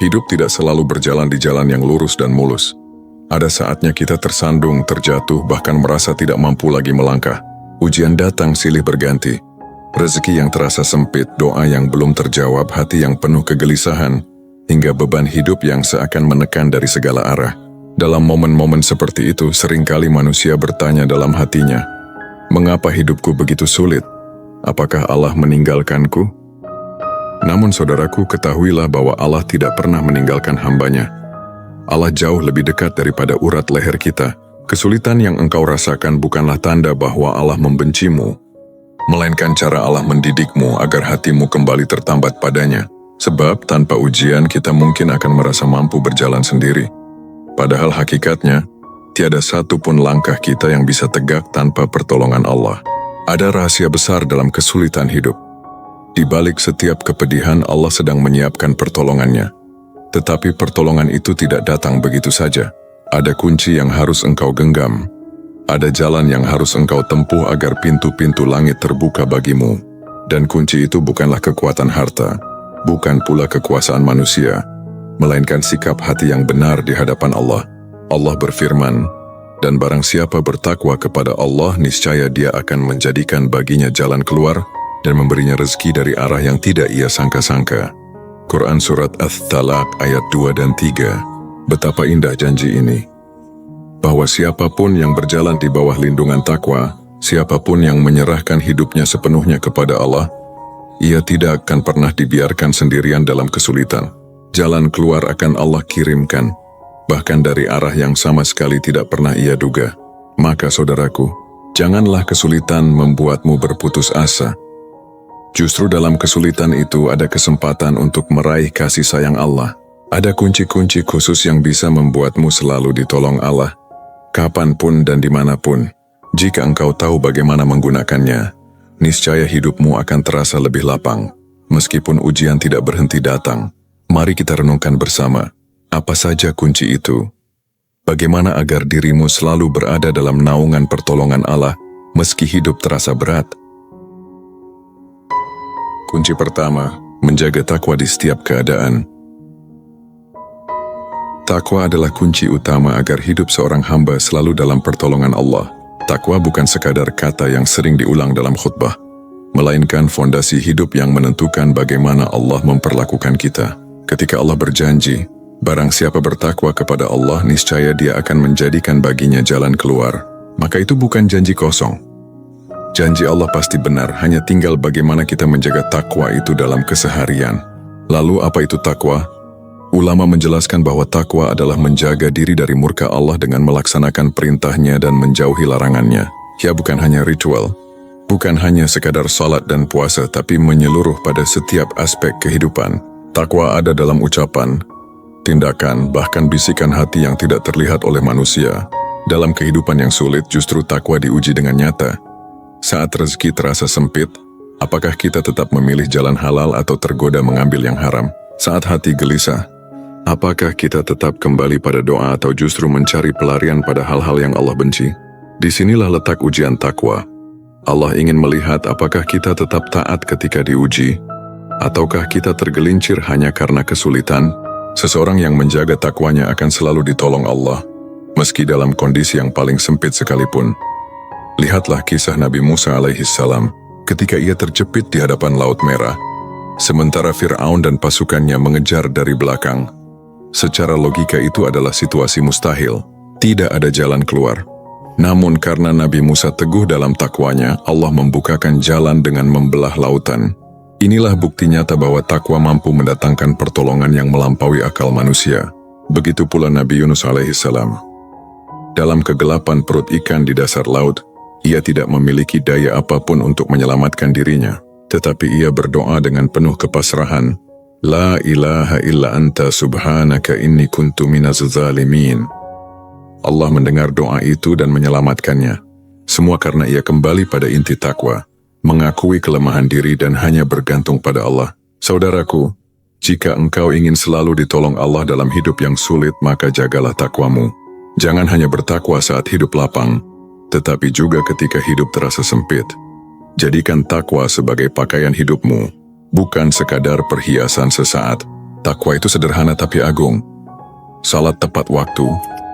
Hidup tidak selalu berjalan di jalan yang lurus dan mulus. Ada saatnya kita tersandung, terjatuh, bahkan merasa tidak mampu lagi melangkah. Ujian datang silih berganti. Rezeki yang terasa sempit, doa yang belum terjawab, hati yang penuh kegelisahan, hingga beban hidup yang seakan menekan dari segala arah. Dalam momen-momen seperti itu, seringkali manusia bertanya dalam hatinya, mengapa hidupku begitu sulit? Apakah Allah meninggalkanku? Namun saudaraku, ketahuilah bahwa Allah tidak pernah meninggalkan hambanya. Allah jauh lebih dekat daripada urat leher kita. Kesulitan yang engkau rasakan bukanlah tanda bahwa Allah membencimu, melainkan cara Allah mendidikmu agar hatimu kembali tertambat padanya. Sebab tanpa ujian kita mungkin akan merasa mampu berjalan sendiri. Padahal hakikatnya, tiada satu pun langkah kita yang bisa tegak tanpa pertolongan Allah. Ada rahasia besar dalam kesulitan hidup. Di balik setiap kepedihan, Allah sedang menyiapkan pertolongannya. Tetapi pertolongan itu tidak datang begitu saja. Ada kunci yang harus engkau genggam. Ada jalan yang harus engkau tempuh agar pintu-pintu langit terbuka bagimu. Dan kunci itu bukanlah kekuatan harta, bukan pula kekuasaan manusia, melainkan sikap hati yang benar di hadapan Allah. Allah berfirman, dan barang siapa bertakwa kepada Allah, niscaya Dia akan menjadikan baginya jalan keluar dan memberinya rezeki dari arah yang tidak ia sangka-sangka. Quran Surat Ats-Talaq ayat 2 dan 3. Betapa indah janji ini. Bahwa siapapun yang berjalan di bawah lindungan takwa, siapapun yang menyerahkan hidupnya sepenuhnya kepada Allah, ia tidak akan pernah dibiarkan sendirian dalam kesulitan. Jalan keluar akan Allah kirimkan, bahkan dari arah yang sama sekali tidak pernah ia duga. Maka saudaraku, janganlah kesulitan membuatmu berputus asa. Justru dalam kesulitan itu ada kesempatan untuk meraih kasih sayang Allah. Ada kunci-kunci khusus yang bisa membuatmu selalu ditolong Allah, kapanpun dan dimanapun. Jika engkau tahu bagaimana menggunakannya, niscaya hidupmu akan terasa lebih lapang. Meskipun ujian tidak berhenti datang, mari kita renungkan bersama, apa saja kunci itu? Bagaimana agar dirimu selalu berada dalam naungan pertolongan Allah, meski hidup terasa berat? Kunci pertama, menjaga takwa di setiap keadaan. Takwa adalah kunci utama agar hidup seorang hamba selalu dalam pertolongan Allah. Takwa bukan sekadar kata yang sering diulang dalam khutbah, melainkan fondasi hidup yang menentukan bagaimana Allah memperlakukan kita. Ketika Allah berjanji, barang siapa bertakwa kepada Allah, niscaya Dia akan menjadikan baginya jalan keluar. Maka itu bukan janji kosong. Janji Allah pasti benar, hanya tinggal bagaimana kita menjaga takwa itu dalam keseharian. Lalu apa itu takwa? Ulama menjelaskan bahwa takwa adalah menjaga diri dari murka Allah dengan melaksanakan perintahnya dan menjauhi larangannya. Ya, bukan hanya ritual, bukan hanya sekadar salat dan puasa, tapi menyeluruh pada setiap aspek kehidupan. Takwa ada dalam ucapan, tindakan, bahkan bisikan hati yang tidak terlihat oleh manusia. Dalam kehidupan yang sulit, justru takwa diuji dengan nyata. Saat rezeki terasa sempit, apakah kita tetap memilih jalan halal atau tergoda mengambil yang haram? Saat hati gelisah, apakah kita tetap kembali pada doa atau justru mencari pelarian pada hal-hal yang Allah benci? Disinilah letak ujian takwa. Allah ingin melihat apakah kita tetap taat ketika diuji, ataukah kita tergelincir hanya karena kesulitan. Seseorang yang menjaga takwanya akan selalu ditolong Allah, meski dalam kondisi yang paling sempit sekalipun. Lihatlah kisah Nabi Musa alaihissalam ketika ia terjepit di hadapan Laut Merah, sementara Fir'aun dan pasukannya mengejar dari belakang. Secara logika itu adalah situasi mustahil, tidak ada jalan keluar. Namun karena Nabi Musa teguh dalam takwanya, Allah membukakan jalan dengan membelah lautan. Inilah bukti nyata bahwa takwa mampu mendatangkan pertolongan yang melampaui akal manusia. Begitu pula Nabi Yunus alaihissalam. Dalam kegelapan perut ikan di dasar laut, ia tidak memiliki daya apapun untuk menyelamatkan dirinya, tetapi ia berdoa dengan penuh kepasrahan. La ilaha illa anta subhanaka inni kuntu minaz zalimin. Allah mendengar doa itu dan menyelamatkannya. Semua karena ia kembali pada inti takwa, mengakui kelemahan diri dan hanya bergantung pada Allah. Saudaraku, jika engkau ingin selalu ditolong Allah dalam hidup yang sulit, maka jagalah takwamu. Jangan hanya bertakwa saat hidup lapang, tetapi juga ketika hidup terasa sempit. Jadikan takwa sebagai pakaian hidupmu, bukan sekadar perhiasan sesaat, Takwa itu sederhana tapi agung. Salat tepat waktu,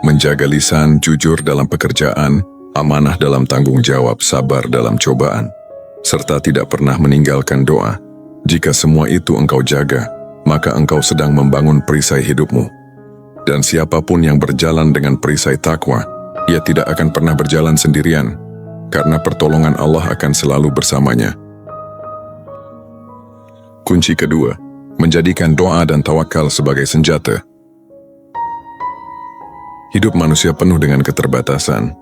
menjaga lisan, jujur dalam pekerjaan, amanah dalam tanggung jawab, sabar dalam cobaan, serta tidak pernah meninggalkan doa. Jika semua itu engkau jaga, maka engkau sedang membangun perisai hidupmu. Dan siapapun yang berjalan dengan perisai takwa, ia tidak akan pernah berjalan sendirian, karena pertolongan Allah akan selalu bersamanya. Kunci kedua, menjadikan doa dan tawakal sebagai senjata. Hidup manusia penuh dengan keterbatasan.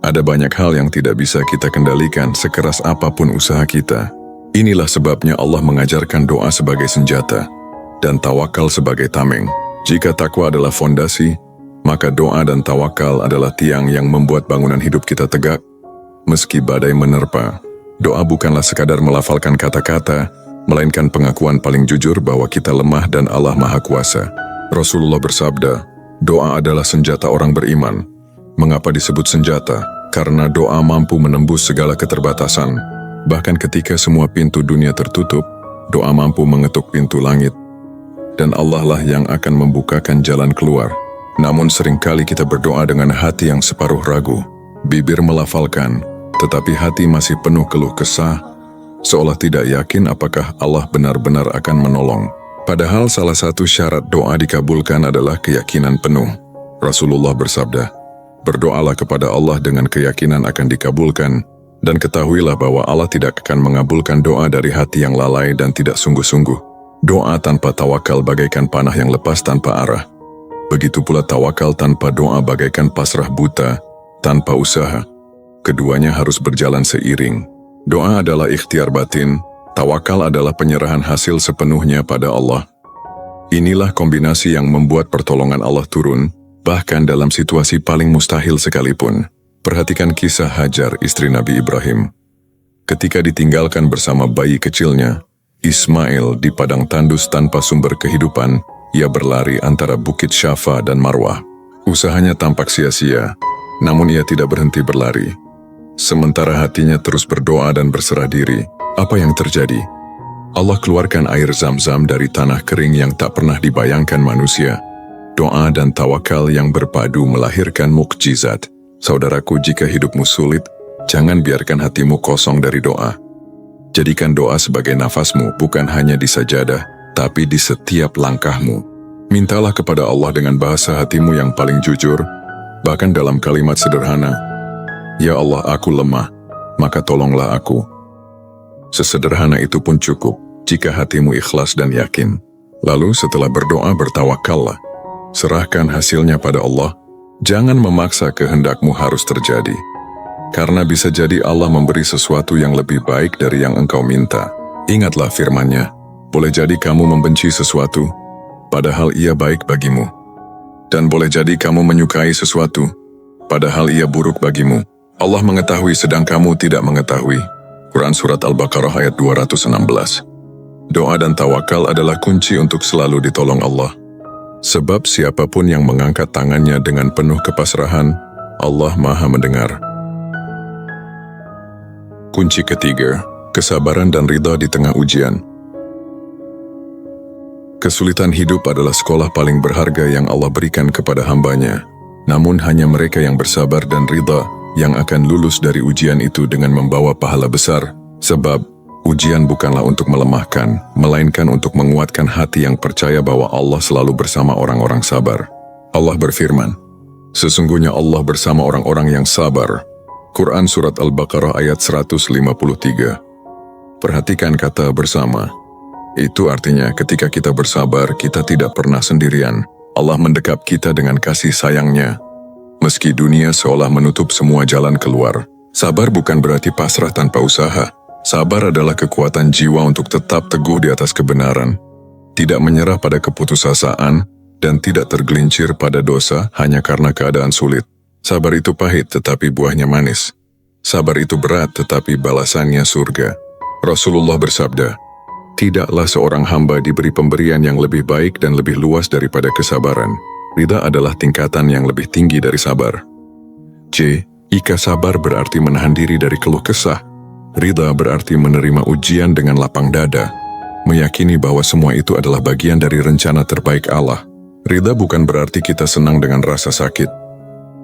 Ada banyak hal yang tidak bisa kita kendalikan sekeras apapun usaha kita. Inilah sebabnya Allah mengajarkan doa sebagai senjata dan tawakal sebagai tameng. Jika takwa adalah fondasi, maka doa dan tawakal adalah tiang yang membuat bangunan hidup kita tegak. Meski badai menerpa, doa bukanlah sekadar melafalkan kata-kata, melainkan pengakuan paling jujur bahwa kita lemah dan Allah Maha Kuasa. Rasulullah bersabda, doa adalah senjata orang beriman. Mengapa disebut senjata? Karena doa mampu menembus segala keterbatasan. Bahkan ketika semua pintu dunia tertutup, doa mampu mengetuk pintu langit. Dan Allah lah yang akan membukakan jalan keluar. Namun seringkali kita berdoa dengan hati yang separuh ragu. Bibir melafalkan, tetapi hati masih penuh keluh kesah, seolah tidak yakin apakah Allah benar-benar akan menolong. Padahal salah satu syarat doa dikabulkan adalah keyakinan penuh. Rasulullah bersabda, berdoalah kepada Allah dengan keyakinan akan dikabulkan, dan ketahuilah bahwa Allah tidak akan mengabulkan doa dari hati yang lalai dan tidak sungguh-sungguh. Doa tanpa tawakal bagaikan panah yang lepas tanpa arah. Begitu pula tawakal tanpa doa bagaikan pasrah buta, tanpa usaha. Keduanya harus berjalan seiring. Doa adalah ikhtiar batin, tawakal adalah penyerahan hasil sepenuhnya pada Allah. Inilah kombinasi yang membuat pertolongan Allah turun, bahkan dalam situasi paling mustahil sekalipun. Perhatikan kisah Hajar, istri Nabi Ibrahim. Ketika ditinggalkan bersama bayi kecilnya, Ismail di padang tandus tanpa sumber kehidupan, ia berlari antara Bukit Syafa dan Marwah. Usahanya tampak sia-sia, namun ia tidak berhenti berlari. Sementara hatinya terus berdoa dan berserah diri, apa yang terjadi? Allah keluarkan air Zam-Zam dari tanah kering yang tak pernah dibayangkan manusia. Doa dan tawakal yang berpadu melahirkan mukjizat. Saudaraku, jika hidupmu sulit, jangan biarkan hatimu kosong dari doa. Jadikan doa sebagai nafasmu, bukan hanya di sajadah, tapi di setiap langkahmu. Mintalah kepada Allah dengan bahasa hatimu yang paling jujur, bahkan dalam kalimat sederhana, ya Allah, aku lemah, maka tolonglah aku. Sesederhana itu pun cukup, jika hatimu ikhlas dan yakin. Lalu setelah berdoa, bertawakallah. Serahkan hasilnya pada Allah. Jangan memaksa kehendakmu harus terjadi. Karena bisa jadi Allah memberi sesuatu yang lebih baik dari yang engkau minta. Ingatlah firman-Nya, boleh jadi kamu membenci sesuatu, padahal ia baik bagimu. Dan boleh jadi kamu menyukai sesuatu, padahal ia buruk bagimu. Allah mengetahui sedang kamu tidak mengetahui. Quran Surat Al-Baqarah ayat 216. Doa dan tawakal adalah kunci untuk selalu ditolong Allah. Sebab siapapun yang mengangkat tangannya dengan penuh kepasrahan, Allah Maha mendengar. Kunci ketiga, kesabaran dan ridha di tengah ujian. Kesulitan hidup adalah sekolah paling berharga yang Allah berikan kepada hamba-Nya. Namun hanya mereka yang bersabar dan ridha yang akan lulus dari ujian itu dengan membawa pahala besar. Sebab, ujian bukanlah untuk melemahkan, melainkan untuk menguatkan hati yang percaya bahwa Allah selalu bersama orang-orang sabar. Allah berfirman, sesungguhnya Allah bersama orang-orang yang sabar. Quran Surat Al-Baqarah ayat 153. Perhatikan kata bersama. Itu artinya ketika kita bersabar, kita tidak pernah sendirian. Allah mendekap kita dengan kasih sayang-Nya. Meski dunia seolah menutup semua jalan keluar, sabar bukan berarti pasrah tanpa usaha. Sabar adalah kekuatan jiwa untuk tetap teguh di atas kebenaran, tidak menyerah pada keputusasaan, dan tidak tergelincir pada dosa hanya karena keadaan sulit. Sabar itu pahit tetapi buahnya manis. Sabar itu berat tetapi balasannya surga. Rasulullah bersabda, tidaklah seorang hamba diberi pemberian yang lebih baik dan lebih luas daripada kesabaran. Ridha adalah tingkatan yang lebih tinggi dari sabar. Jika sabar berarti menahan diri dari keluh kesah, ridha berarti menerima ujian dengan lapang dada. Meyakini bahwa semua itu adalah bagian dari rencana terbaik Allah. Ridha bukan berarti kita senang dengan rasa sakit,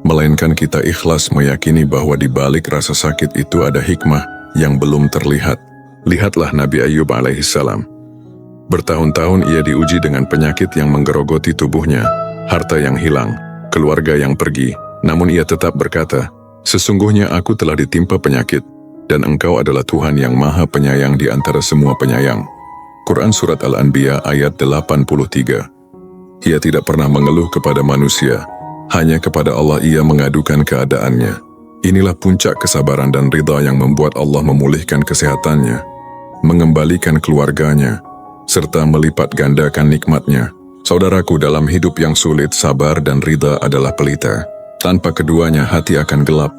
melainkan kita ikhlas meyakini bahwa di balik rasa sakit itu ada hikmah yang belum terlihat. Lihatlah Nabi Ayub alaihissalam. Bertahun-tahun ia diuji dengan penyakit yang menggerogoti tubuhnya, harta yang hilang, keluarga yang pergi. Namun ia tetap berkata, "Sesungguhnya aku telah ditimpa penyakit, dan Engkau adalah Tuhan yang maha penyayang di antara semua penyayang." Quran Surat Al-Anbiya ayat 83. Ia tidak pernah mengeluh kepada manusia, hanya kepada Allah ia mengadukan keadaannya. Inilah puncak kesabaran dan ridha yang membuat Allah memulihkan kesehatannya, mengembalikan keluarganya, serta melipat gandakan nikmatnya. Saudaraku, dalam hidup yang sulit, sabar dan ridha adalah pelita. Tanpa keduanya hati akan gelap,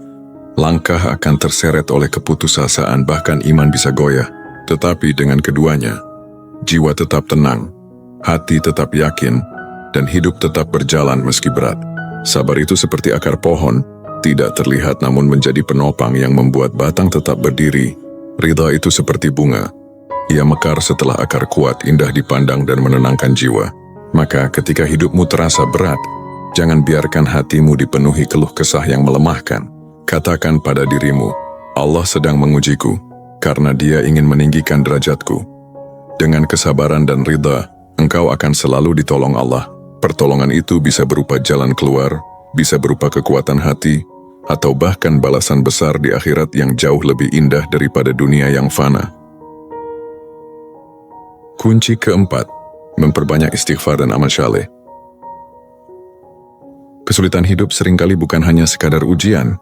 langkah akan terseret oleh keputusasaan, bahkan iman bisa goyah. Tetapi dengan keduanya, jiwa tetap tenang, hati tetap yakin, dan hidup tetap berjalan meski berat. Sabar itu seperti akar pohon, tidak terlihat namun menjadi penopang yang membuat batang tetap berdiri. Ridha itu seperti bunga. Ia mekar setelah akar kuat, indah dipandang dan menenangkan jiwa. Maka ketika hidupmu terasa berat, jangan biarkan hatimu dipenuhi keluh kesah yang melemahkan. Katakan pada dirimu, Allah sedang mengujiku, karena Dia ingin meninggikan derajatku. Dengan kesabaran dan ridha, engkau akan selalu ditolong Allah. Pertolongan itu bisa berupa jalan keluar, bisa berupa kekuatan hati, atau bahkan balasan besar di akhirat yang jauh lebih indah daripada dunia yang fana. Kunci keempat, memperbanyak istighfar dan amal syaleh. Kesulitan hidup seringkali bukan hanya sekadar ujian,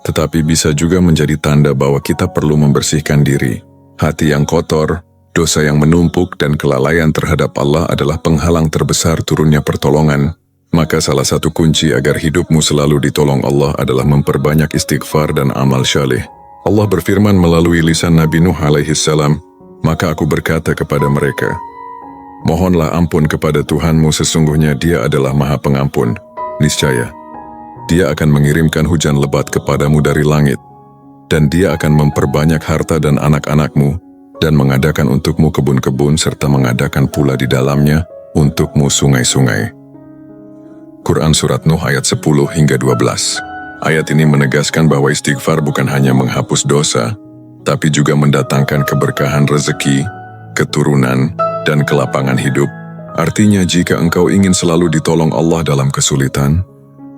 tetapi bisa juga menjadi tanda bahwa kita perlu membersihkan diri. Hati yang kotor, dosa yang menumpuk, dan kelalaian terhadap Allah adalah penghalang terbesar turunnya pertolongan. Maka salah satu kunci agar hidupmu selalu ditolong Allah adalah memperbanyak istighfar dan amal syaleh. Allah berfirman melalui lisan Nabi Nuh alaihissalam, "Maka aku berkata kepada mereka, mohonlah ampun kepada Tuhanmu, sesungguhnya Dia adalah Maha Pengampun. Niscaya, Dia akan mengirimkan hujan lebat kepadamu dari langit, dan Dia akan memperbanyak harta dan anak-anakmu, dan mengadakan untukmu kebun-kebun, serta mengadakan pula di dalamnya untukmu sungai-sungai." Quran Surat Nuh ayat 10 hingga 12. Ayat ini menegaskan bahwa istighfar bukan hanya menghapus dosa, tapi juga mendatangkan keberkahan rezeki, keturunan, dan kelapangan hidup. Artinya, jika engkau ingin selalu ditolong Allah dalam kesulitan,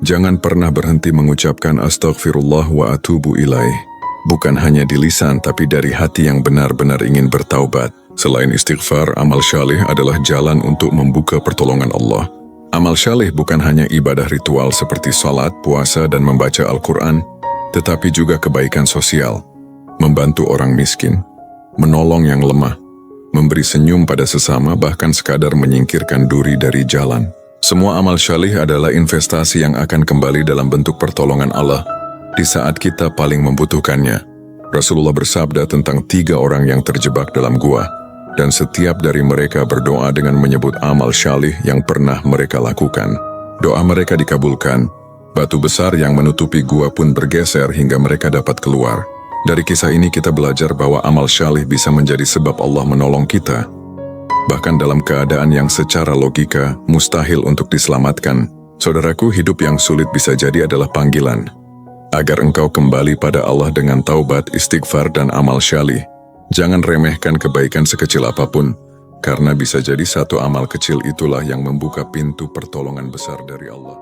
jangan pernah berhenti mengucapkan astaghfirullah wa atubu ilaih. Bukan hanya di lisan, tapi dari hati yang benar-benar ingin bertaubat. Selain istighfar, amal syaleh adalah jalan untuk membuka pertolongan Allah. Amal syaleh bukan hanya ibadah ritual seperti salat, puasa, dan membaca Al-Quran, tetapi juga kebaikan sosial, membantu orang miskin, menolong yang lemah, memberi senyum pada sesama, bahkan sekadar menyingkirkan duri dari jalan. Semua amal syaleh adalah investasi yang akan kembali dalam bentuk pertolongan Allah di saat kita paling membutuhkannya. Rasulullah bersabda tentang 3 orang yang terjebak dalam gua, dan setiap dari mereka berdoa dengan menyebut amal syaleh yang pernah mereka lakukan. Doa mereka dikabulkan, batu besar yang menutupi gua pun bergeser hingga mereka dapat keluar. Dari kisah ini kita belajar bahwa amal syaleh bisa menjadi sebab Allah menolong kita, bahkan dalam keadaan yang secara logika mustahil untuk diselamatkan. Saudaraku, hidup yang sulit bisa jadi adalah panggilan agar engkau kembali pada Allah dengan taubat, istighfar, dan amal syaleh. Jangan remehkan kebaikan sekecil apapun, karena bisa jadi satu amal kecil itulah yang membuka pintu pertolongan besar dari Allah.